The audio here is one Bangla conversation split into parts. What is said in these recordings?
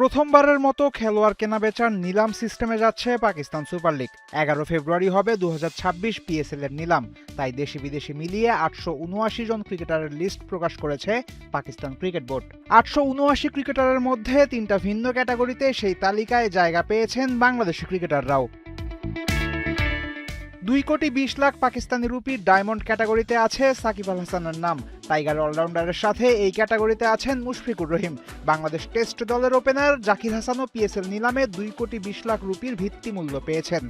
প্রথমবারের মতো খেলোয়াড় কেনাবেচার নিলাম সিস্টেমে যাচ্ছে পাকিস্তান সুপার লিগ। ১১ ফেব্রুয়ারি হবে ২০২৬ পিএসএল এর নিলাম। তাই দেশি বিদেশি মিলিয়ে ৮৭৯ জন ক্রিকেটারের লিস্ট প্রকাশ করেছে পাকিস্তান ক্রিকেট বোর্ড। ৮৭৯ ক্রিকেটারের মধ্যে ৩টা ভিন্ন ক্যাটাগরিতে সেই তালিকায় জায়গা পেয়েছেন বাংলাদেশি ক্রিকেটাররাও। ২,২০,০০,০০০ পাকিস্তানি রুপির ডায়মন্ড ক্যাটাগরিতে আছে সাকিব আল হাসানের নাম। টাইগার অলরাউন্ডারের সাথে এই ক্যাটাগরিতে আছেন মুশফিকুর রহিম। বাংলাদেশ টেস্ট দলের ওপেনার জাকির হাসানও পিএসএল নিলামে ২,২০,০০,০০০ রুপির ভিত্তিমূল্য পেয়েছেন।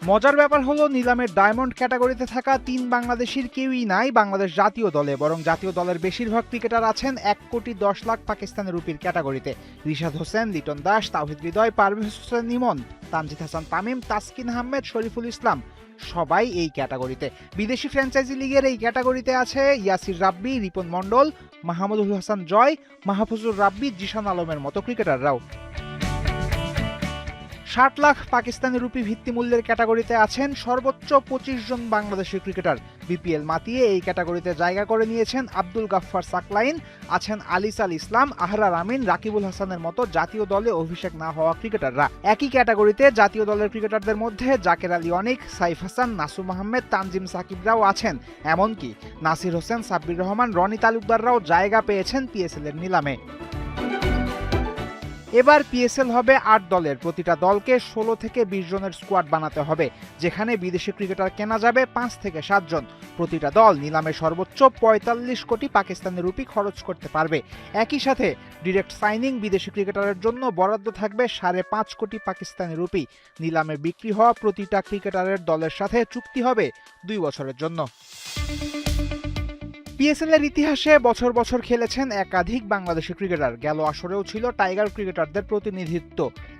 মজার ব্যাপার হলো, নিলামের ডায়মন্ড ক্যাটাগরিতে থাকা ৩ বাংলাদেশির কেউই নাই বাংলাদেশ জাতীয় দলে, বরং জাতীয় দলের বেশিরভাগ ক্রিকেটার আছেন ১,১০,০০,০০০ পাকিস্তানি রুপির ক্যাটাগরিতে। রিশাদ হোসেন, লিটন দাস, তাওহিদ হৃদয়, পারভেজ হোসেন ইমন, তানজিদ হাসান তামিম, তাসকিন আহমেদ, শরীফুল ইসলাম সবাই এই ক্যাটাগরিতে। বিদেশি ফ্র্যাঞ্চাইজি লিগের এই ক্যাটাগরিতে আছে ইয়াসির রাব্বি, রিপন মন্ডল, মাহমুদুল হাসান জয়, মাহফুজুর রাব্বি, জিশান আলমের মতো ক্রিকেটাররাও। ৬০ লাখ পাকিস্তানি রুপি ভিত্তিমূল্যের ক্যাটাগরিতে আছেন সর্বোচ্চ ২৫ জন বাংলাদেশি ক্রিকেটার। বিপিএল মাতিয়ে এই ক্যাটাগরিতে জায়গা করে নিয়েছেন আব্দুল গাফফার সাকলাইন, আছেন আলিস আল ইসলাম, আহরার আমিন, রাকিবুল হাসানের মতো জাতীয় দলে অভিষেক না হওয়া ক্রিকেটাররা। একই ক্যাটাগরিতে জাতীয় দলের ক্রিকেটারদের মধ্যে জাকের আলী অনিক, সাইফ হাসান, নাসুম আহমেদ, তানজিম সাকিবরাও আছেন। এমনকি নাসির হোসেন, সাব্বির রহমান, রনি তালুকদাররাও জায়গা পেয়েছেন পিএসএল এর নিলামে। এবার পিএসএল হবে ৮ দলের। প্রতিটা দলকে ১৬ থেকে ২০ জনের স্কোয়াড বানাতে হবে, যেখানে বিদেশি ক্রিকেটার কেনা যাবে ৫ থেকে ৭ জন। প্রতিটা দল নিলামে সর্বোচ্চ ৪৫ কোটি পাকিস্তানি রুপি খরচ করতে পারবে। একই সাথে ডিরেক্ট সাইনিং বিদেশি ক্রিকেটারের জন্য বরাদ্দ থাকবে ৫.৫ কোটি পাকিস্তানি রুপি। নিলামে বিক্রি হওয়া প্রতিটা ক্রিকেটারের দলের সাথে চুক্তি হবে ২ বছরের জন্য। পিএসএল এর ইতিহাসে বছর বছর খেলেছেন একাধিক বাংলাদেশি ক্রিকেটার। গেল আসরেও ছিল টাইগার ক্রিকেটারদের প্রতিনিধিত্ব।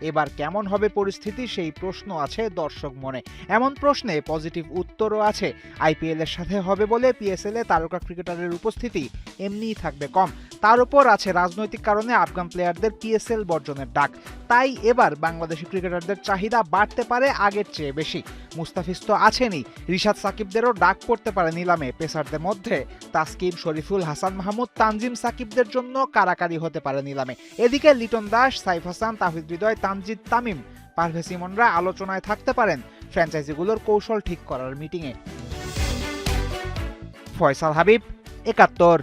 এবার কেমন হবে পরিস্থিতি, সেই প্রশ্ন আছে দর্শক মনে। এমন প্রশ্নে পজিটিভ উত্তরও আছে। আইপিএল এর সাথে হবে বলে পিএসএল এ তারকা ক্রিকেটারের উপস্থিতি এমনিই থাকবে কম। তার উপর আছে রাজনৈতিক কারণে আফগান প্লেয়ারদের পিএসএল বর্জনের ডাক। তাই এবার বাংলাদেশি ক্রিকেটারদের চাহিদা বাড়তে পারে আগের চেয়ে বেশি। মুস্তাফিজ তো আছেনই, রিশাদ সাকিবদেরও ডাক পড়তে পারে নিলামে। পেসারদের মধ্যে তাসকিন, শরীফুল, হাসান মাহমুদ, তানজিম সাকিবদের জন্য কারাকারি হতে পারে নিলামে। এদিকে লিটন দাস, সাইফ হাসান, তাওহিদ হৃদয়, তানজিদ তামিম, পারভেজ ইমনরা আলোচনায় থাকতে পারেন ফ্র্যাঞ্চাইজিগুলোর কৌশল ঠিক করার মিটিংয়ে। ফয়সাল হাবিব, ৭১।